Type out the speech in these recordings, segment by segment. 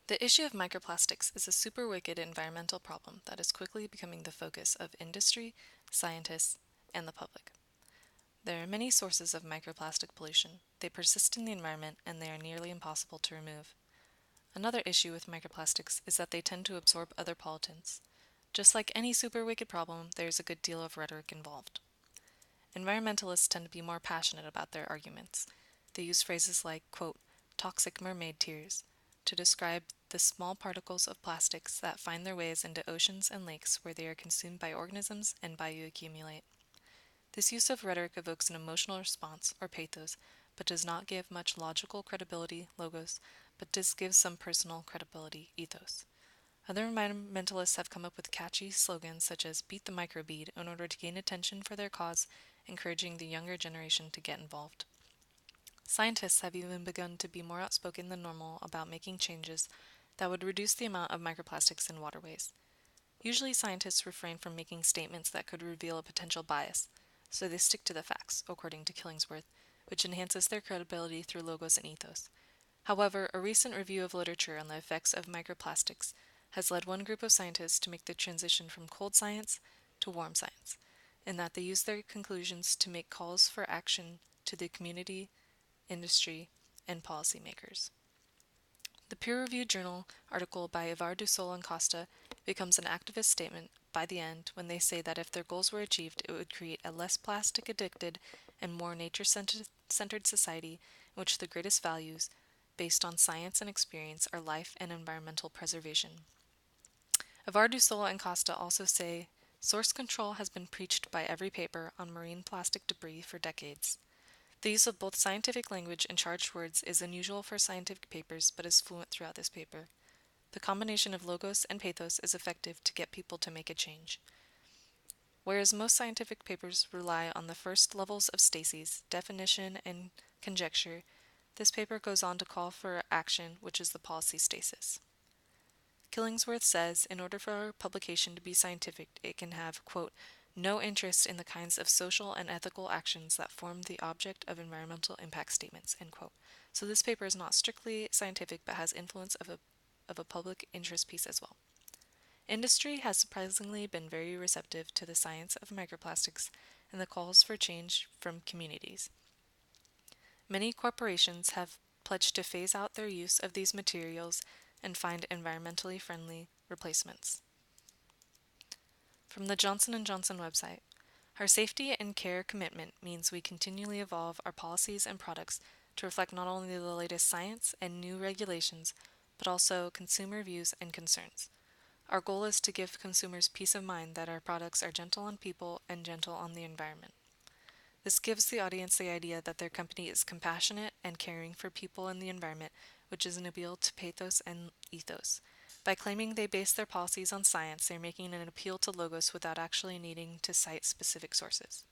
The issue of microplastics is a super wicked environmental problem that is quickly becoming the focus of industry, scientists, and the public. There are many sources of microplastic pollution. They persist in the environment and they are nearly impossible to remove. Another issue with microplastics is that they tend to absorb other pollutants. Just like any super wicked problem, there is a good deal of rhetoric involved. Environmentalists tend to be more passionate about their arguments. They use phrases like, quote, toxic mermaid tears, to describe the small particles of plastics that find their ways into oceans and lakes where they are consumed by organisms and bioaccumulate. This use of rhetoric evokes an emotional response, or pathos, but does not give much logical credibility, logos, but does give some personal credibility, ethos. Other environmentalists have come up with catchy slogans such as beat the microbead in order to gain attention for their cause, encouraging the younger generation to get involved. Scientists have even begun to be more outspoken than normal about making changes that would reduce the amount of microplastics in waterways. Usually scientists refrain from making statements that could reveal a potential bias, so they stick to the facts, according to Killingsworth, which enhances their credibility through logos and ethos. However, a recent review of literature on the effects of microplastics has led one group of scientists to make the transition from cold science to warm science, in that they use their conclusions to make calls for action to the community, industry, and policymakers. The peer-reviewed journal article by Ivar Dusol and Costa becomes an activist statement by the end when they say that if their goals were achieved, it would create a less plastic-addicted and more nature-centered society in which the greatest values, based on science and experience, are life and environmental preservation. Ivar Dusol and Costa also say, source control has been preached by every paper on marine plastic debris for decades. The use of both scientific language and charged words is unusual for scientific papers, but is fluent throughout this paper. The combination of logos and pathos is effective to get people to make a change. Whereas most scientific papers rely on the first levels of stasis, definition and conjecture, this paper goes on to call for action, which is the policy stasis. Killingsworth says, in order for our publication to be scientific, it can have, quote, no interest in the kinds of social and ethical actions that form the object of environmental impact statements, end quote. So this paper is not strictly scientific, but has influence of a public interest piece as well. Industry has surprisingly been very receptive to the science of microplastics and the calls for change from communities. Many corporations have pledged to phase out their use of these materials and find environmentally friendly replacements. From the Johnson & Johnson website, our safety and care commitment means we continually evolve our policies and products to reflect not only the latest science and new regulations, but also consumer views and concerns. Our goal is to give consumers peace of mind that our products are gentle on people and gentle on the environment. This gives the audience the idea that their company is compassionate and caring for people and the environment, which is an appeal to pathos and ethos. By claiming they base their policies on science, they're making an appeal to logos without actually needing to cite specific sources.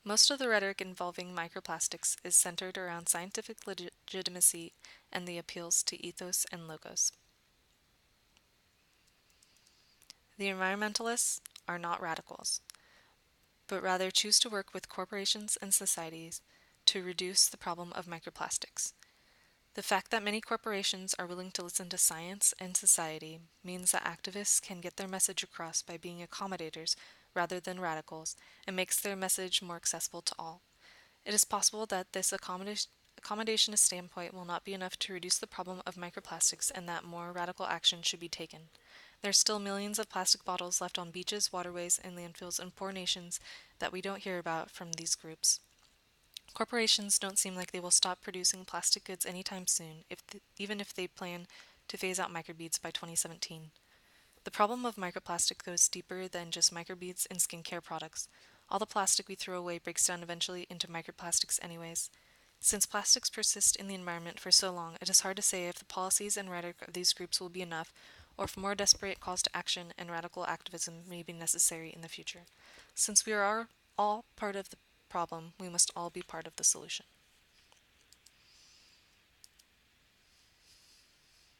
Most of the rhetoric involving microplastics is centered around scientific legitimacy and the appeals to ethos and logos. The environmentalists are not radicals, but rather choose to work with corporations and societies to reduce the problem of microplastics. The fact that many corporations are willing to listen to science and society means that activists can get their message across by being accommodators rather than radicals, and makes their message more accessible to all. It is possible that this accommodationist standpoint will not be enough to reduce the problem of microplastics and that more radical action should be taken. There are still millions of plastic bottles left on beaches, waterways, and landfills in poor nations that we don't hear about from these groups. Corporations don't seem like they will stop producing plastic goods anytime soon, even if they plan to phase out microbeads by 2017. The problem of microplastic goes deeper than just microbeads in skincare products. All the plastic we throw away breaks down eventually into microplastics anyways. Since plastics persist in the environment for so long, it is hard to say if the policies and rhetoric of these groups will be enough, or if more desperate calls to action and radical activism may be necessary in the future. Since we are all part of the problem, we must all be part of the solution.